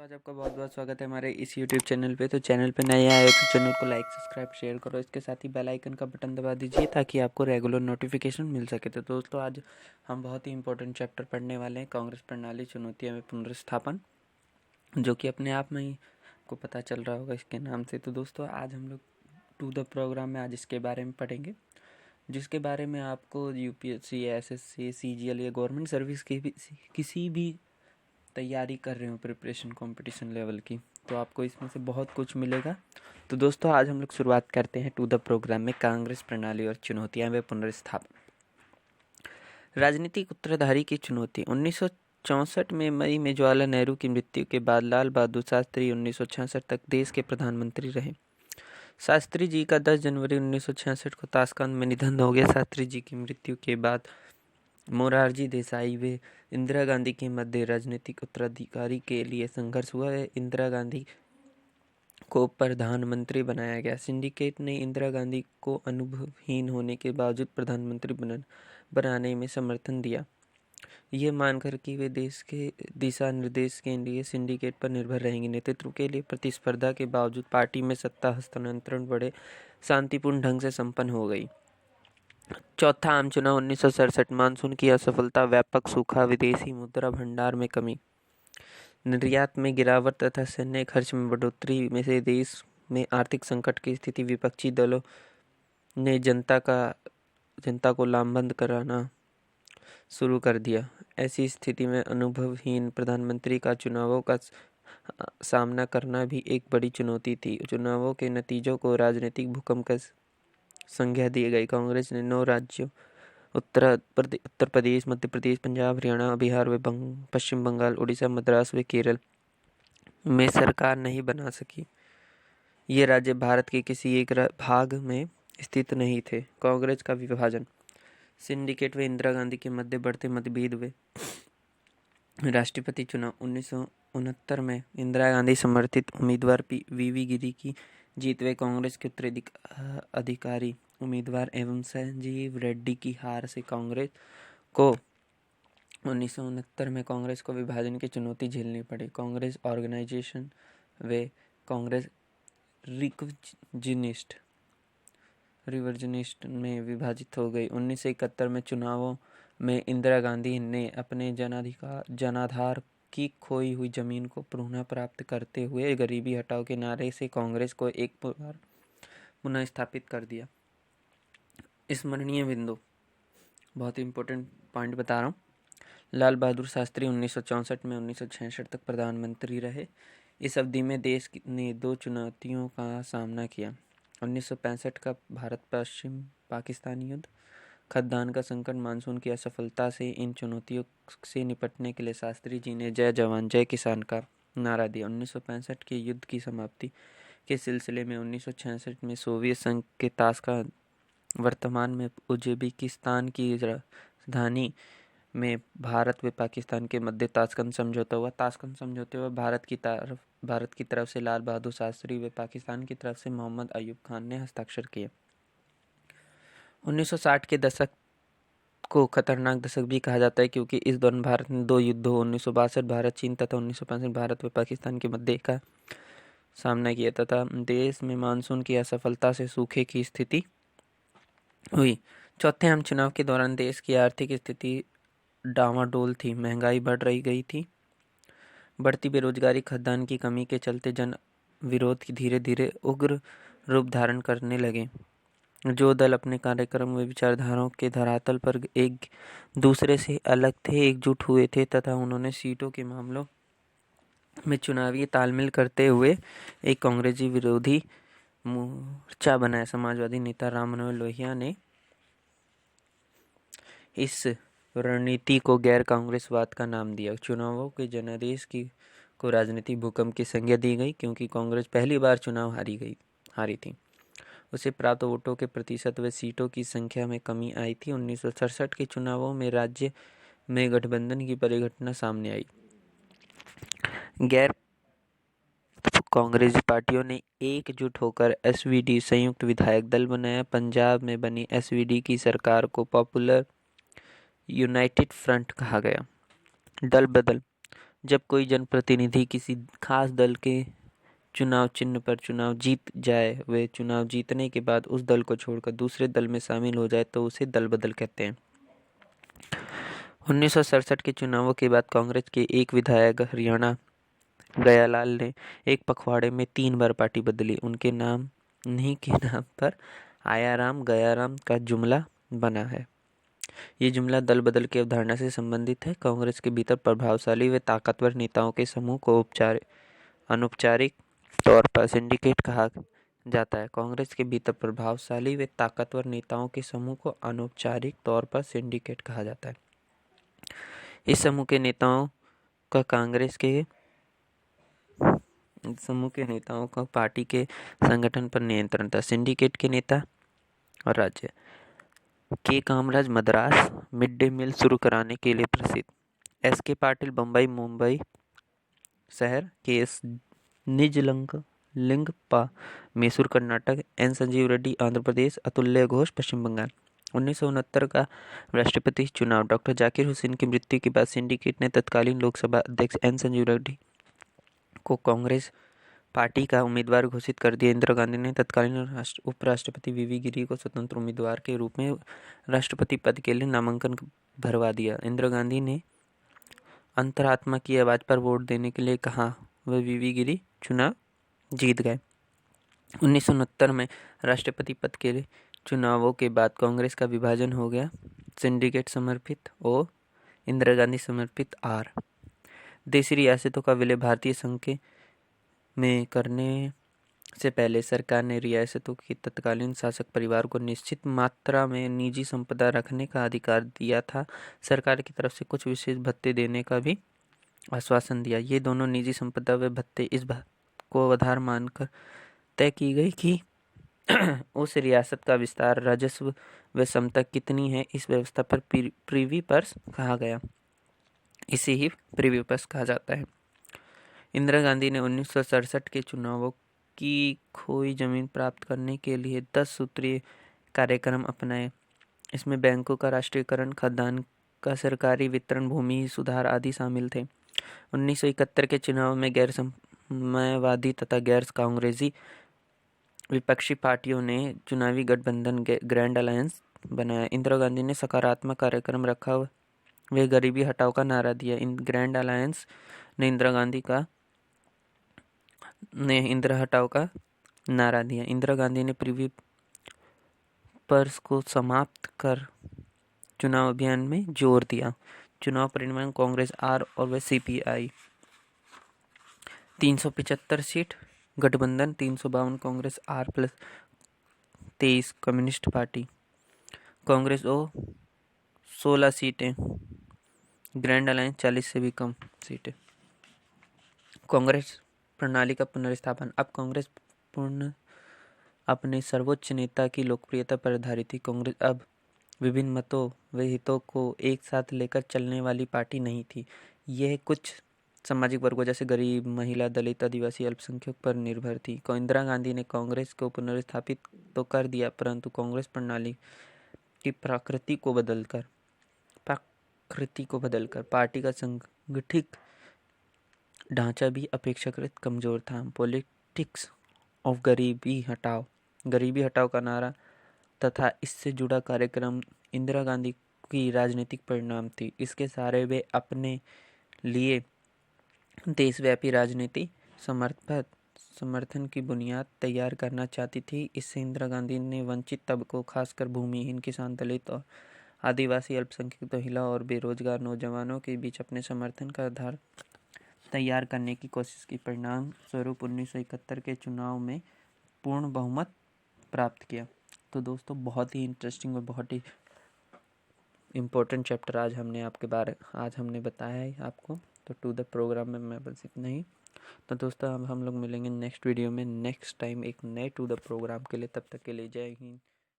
दोस्तों आज आपका बहुत बहुत स्वागत है हमारे इस YouTube चैनल पे। तो चैनल पे नए आए हो तो चैनल को लाइक सब्सक्राइब शेयर करो। इसके साथ ही बेल आइकन का बटन दबा दीजिए ताकि आपको रेगुलर नोटिफिकेशन मिल सके। तो दोस्तों आज हम बहुत ही इंपॉर्टेंट चैप्टर पढ़ने वाले हैं, कांग्रेस प्रणाली चुनौतियां में पुनर्स्थापन, जो कि अपने आप में ही को पता चल रहा होगा इसके नाम से। तो दोस्तों आज हम लोग टू द प्रोग्राम में आज इसके बारे में पढ़ेंगे, जिसके बारे में आपको UPSC, SSC, CGL या गवर्नमेंट सर्विस की भी किसी भी तैयारी कर रहे हो प्रिपरेशन कंपटीशन लेवल की, तो आपको इसमें से बहुत कुछ मिलेगा। तो दोस्तों आज हम लोग शुरुआत करते हैं टू द प्रोग्राम में, कांग्रेस प्रणाली और चुनौतियां व पुनर्स्थापन। राजनीतिक उत्तराधारी की चुनौती। 1964 में मई में जवाहरलाल नेहरू की मृत्यु के बाद लाल बहादुर शास्त्री 1966 तक देश के प्रधानमंत्री रहे। शास्त्री जी का 10 जनवरी 1966 को ताशकंद में निधन हो गया। शास्त्री जी की मृत्यु के बाद मोरारजी देसाई व इंदिरा गांधी के मध्य राजनीतिक उत्तराधिकारी के लिए संघर्ष हुआ है। इंदिरा गांधी को प्रधानमंत्री बनाया गया। सिंडिकेट ने इंदिरा गांधी को अनुभवहीन होने के बावजूद प्रधानमंत्री बनाने में समर्थन दिया, ये मानकर कि वे देश के दिशा निर्देश के लिए सिंडिकेट पर निर्भर रहेंगे। नेतृत्व के लिए प्रतिस्पर्धा के बावजूद पार्टी में सत्ता हस्तांतरण बड़े शांतिपूर्ण ढंग से संपन्न हो गई। चौथा आम चुनाव 1967। मानसून की असफलता, व्यापक सूखा, विदेशी मुद्रा भंडार में कमी, निर्यात में गिरावट तथा सैन्य खर्च में बढ़ोतरी में से देश में आर्थिक संकट की स्थिति। विपक्षी दलों ने जनता को लामबंद कराना शुरू कर दिया। ऐसी स्थिति में अनुभवहीन प्रधानमंत्री का चुनावों का सामना करना भी एक बड़ी चुनौती थी। चुनावों के नतीजों को राजनीतिक भूकंप का संज्ञा दी गई। कांग्रेस ने 9 राज्यों उत्तर प्रदेश, मध्य प्रदेश, पंजाब, हरियाणा, बिहार व पश्चिम बंगाल, उड़ीसा, मद्रास व केरल में सरकार नहीं बना सकी। ये राज्य भारत के किसी एक भाग में स्थित नहीं थे। कांग्रेस का विभाजन। सिंडिकेट व इंदिरा गांधी के मध्य बढ़ते मतभेद व राष्ट्रपति चुनाव। 1969 में इंदिरा गांधी समर्थित उम्मीदवार VV गिरी की जीत व कांग्रेस के उत्तराधिकारी उम्मीदवार एवं संजीव रेड्डी की हार से कांग्रेस को 1969 में कांग्रेस को विभाजन की चुनौती झेलनी पड़ी। कांग्रेस ऑर्गेनाइजेशन व कांग्रेस रिवर्जनिस्ट में विभाजित हो गई। 1971 में चुनावों में इंदिरा गांधी ने अपने जनाधार की खोई हुई जमीन को पुनः प्राप्त करते हुए गरीबी हटाओ के नारे से कांग्रेस को एक बार पुनः स्थापित कर दिया। स्मरणीय बिंदु, बहुत ही इंपॉर्टेंट पॉइंट बता रहा हूँ। लाल बहादुर शास्त्री 1964 में 1966 तक प्रधानमंत्री रहे। इस अवधि में देश ने 2 चुनौतियों का सामना किया। 1965 का भारत पश्चिम पाकिस्तान युद्ध, खाद्यान्न का संकट, मानसून की असफलता से इन चुनौतियों से निपटने के लिए शास्त्री जी ने जय जवान जय किसान का नारा दिया। 1965 के युद्ध की समाप्ति के सिलसिले में 1966 में सोवियत संघ के ताशकंद, वर्तमान में उज्बेकिस्तान की राजधानी में भारत व पाकिस्तान के मध्य ताशकंद समझौता हुआ। ताशकंद समझौते हुए भारत की तरफ से लाल बहादुर शास्त्री व पाकिस्तान की तरफ से मोहम्मद अयूब खान ने हस्ताक्षर किए। 1960 के दशक को खतरनाक दशक भी कहा जाता है, क्योंकि इस दौरान भारत ने 2 युद्धों 1962 भारत चीन तथा 1965 भारत व पाकिस्तान के मध्य का सामना किया तथा देश में मानसून की असफलता से सूखे की स्थिति हुई। चौथे आम चुनाव के दौरान देश की आर्थिक स्थिति डामाडोल थी। महंगाई बढ़ रही गई थी। बढ़ती बेरोजगारी, खाद्यान्न की कमी के चलते जन विरोध धीरे धीरे उग्र रूप धारण करने लगे। जो दल अपने कार्यक्रम व विचारधाराओं के धरातल पर एक दूसरे से अलग थे, एकजुट हुए थे तथा उन्होंने सीटों के मामलों में चुनावी तालमेल करते हुए एक कांग्रेसी विरोधी मोर्चा बनाया। समाजवादी नेता राम मनोहर लोहिया ने इस रणनीति को गैर कांग्रेसवाद का नाम दिया। चुनावों के जनादेश को राजनीतिक भूकंप की संज्ञा दी गई, क्योंकि कांग्रेस पहली बार चुनाव हारी थी। उसे प्राप्त वोटों के प्रतिशत व सीटों की संख्या में कमी आई थी। 1967 के चुनावों में राज्य में गठबंधन की परिघटना सामने आई। गैर कांग्रेसी पार्टियों ने एकजुट होकर SVD संयुक्त विधायक दल बनाया। पंजाब में बनी SVD की सरकार को पॉपुलर यूनाइटेड फ्रंट कहा गया। दल बदल। जब कोई जनप्रतिनिधि किसी खास दल के चुनाव चिन्ह पर चुनाव जीत जाए, वे चुनाव जीतने के बाद उस दल को छोड़कर दूसरे दल में शामिल हो जाए तो उसे दल बदल कहते हैं। 1967 के चुनावों के बाद कांग्रेस के एक विधायक हरियाणा गयालाल ने एक पखवाड़े में 3 बार पार्टी बदली। उनके नाम नहीं के नाम पर आयाराम गयाराम का जुमला बना है। ये जुमला दल बदल की अवधारणा से संबंधित है। कांग्रेस के भीतर प्रभावशाली व ताकतवर नेताओं के समूह को अनौपचारिक तौर पर सिंडिकेट कहा जाता है। कांग्रेस के भीतर प्रभावशाली व ताकतवर नेताओं के समूह को अनौपचारिक तौर पर सिंडिकेट कहा जाता है। इस समूह के नेताओं का पार्टी के संगठन पर नियंत्रण था। सिंडिकेट के नेता और राज्य के Kamaraj Madras mid day meal शुरू कराने के लिए प्रसिद्ध, एस के पाटिल बम्बई मुंबई शहर, के एस निजलिंगप्पा मैसूर कर्नाटक, एन संजीव रेड्डी आंध्र प्रदेश, अतुल्य घोष पश्चिम बंगाल। 1969 का राष्ट्रपति चुनाव। डॉक्टर जाकिर हुसैन की मृत्यु के बाद सिंडिकेट ने तत्कालीन लोकसभा अध्यक्ष एन संजीव रेड्डी को कांग्रेस पार्टी का उम्मीदवार घोषित कर दिया। इंदिरा गांधी ने तत्कालीन उपराष्ट्रपति वीवी गिरी को स्वतंत्र उम्मीदवार के रूप में राष्ट्रपति पद के लिए नामांकन भरवा दिया। इंदिरा गांधी ने अंतरात्मा की आवाज़ पर वोट देने के लिए कहा। वह वीवी गिरी चुनाव जीत गए। 1969 में राष्ट्रपति पद के लिए चुनावों के बाद कांग्रेस का विभाजन हो गया। सिंडिकेट समर्पित ओ, इंदिरा गांधी समर्पित आर। देशी रियासतों का विलय भारतीय संघ में करने से पहले सरकार ने रियासतों के तत्कालीन शासक परिवार को निश्चित मात्रा में निजी संपदा रखने का अधिकार दिया था। सरकार की तरफ से कुछ विशेष भत्ते देने का भी आश्वासन दिया। ये दोनों निजी संपदा व भत्ते इस बात को आधार मानकर तय की गई कि उस रियासत का विस्तार, राजस्व व क्षमता कितनी है। इस व्यवस्था पर प्रीवी पर्स कहा गया। इसे ही प्रीवी पर्स कहा जाता है। इंदिरा गांधी ने 1967 के चुनावों की खोई जमीन प्राप्त करने के लिए 10 सूत्रीय कार्यक्रम अपनाए। इसमें बैंकों का राष्ट्रीयकरण, खाद्यान्न का सरकारी वितरण, भूमि सुधार आदि शामिल थे। 1971 के चुनाव में गैर साम्यवादी तथा गैर कांग्रेसी विपक्षी पार्टियों ने चुनावी गठबंधन ग्रैंड अलायंस बनाया। इंदिरा गांधी ने सकारात्मक कार्यक्रम रखा, वे गरीबी हटाओ का नारा दिया। इन ग्रैंड अलायंस ने इंदिरा हटाओ का नारा दिया। इंदिरा गांधी ने प्रीवी पर्स को समाप्त कर चुनाव अभियान में जोर दिया। चुनाव परिणाम कांग्रेस आर और व सीपीआई 375 सीट, गठबंधन 352, Congress R plus 23, communist party Congress O 16 सीटें, ग्रैंड अलायंस 40 से भी कम सीटें। कांग्रेस प्रणाली का पुनर्स्थापन। अब कांग्रेस पूर्ण अपने सर्वोच्च नेता की लोकप्रियता पर आधारित थी। कांग्रेस अब विभिन्न मतों व हितों को एक साथ लेकर चलने वाली पार्टी नहीं थी। यह कुछ सामाजिक वर्गों जैसे गरीब, महिला, दलित, आदिवासी, अल्पसंख्यक पर निर्भर थी। इंदिरा गांधी ने कांग्रेस को पुनर्स्थापित तो कर दिया, परंतु कांग्रेस प्रणाली की प्रकृति को बदलकर पार्टी का संगठित ढांचा भी अपेक्षाकृत कमजोर था। पॉलिटिक्स ऑफ गरीबी हटाओ का नारा तथा इससे जुड़ा कार्यक्रम इंदिरा गांधी की राजनीतिक परिणाम थी। इसके सहारे वे अपने लिए देशव्यापी राजनीति समर्थन की बुनियाद तैयार करना चाहती थी। इससे इंदिरा गांधी ने वंचित तबकों, खासकर भूमिहीन, किसान, दलित और आदिवासी, अल्पसंख्यक, महिला और बेरोजगार नौजवानों के बीच अपने समर्थन का आधार तैयार करने की कोशिश की। परिणाम स्वरूप 1971 के चुनाव में पूर्ण बहुमत प्राप्त किया। तो दोस्तों, बहुत ही इंटरेस्टिंग और बहुत ही इम्पोर्टेंट चैप्टर आज हमने बताया है आपको। तो टू द प्रोग्राम में मैं बस इतना ही। तो दोस्तों, अब हम लोग मिलेंगे नेक्स्ट वीडियो में नेक्स्ट टाइम एक नए टू द प्रोग्राम के लिए। तब तक के लिए जय हिंद।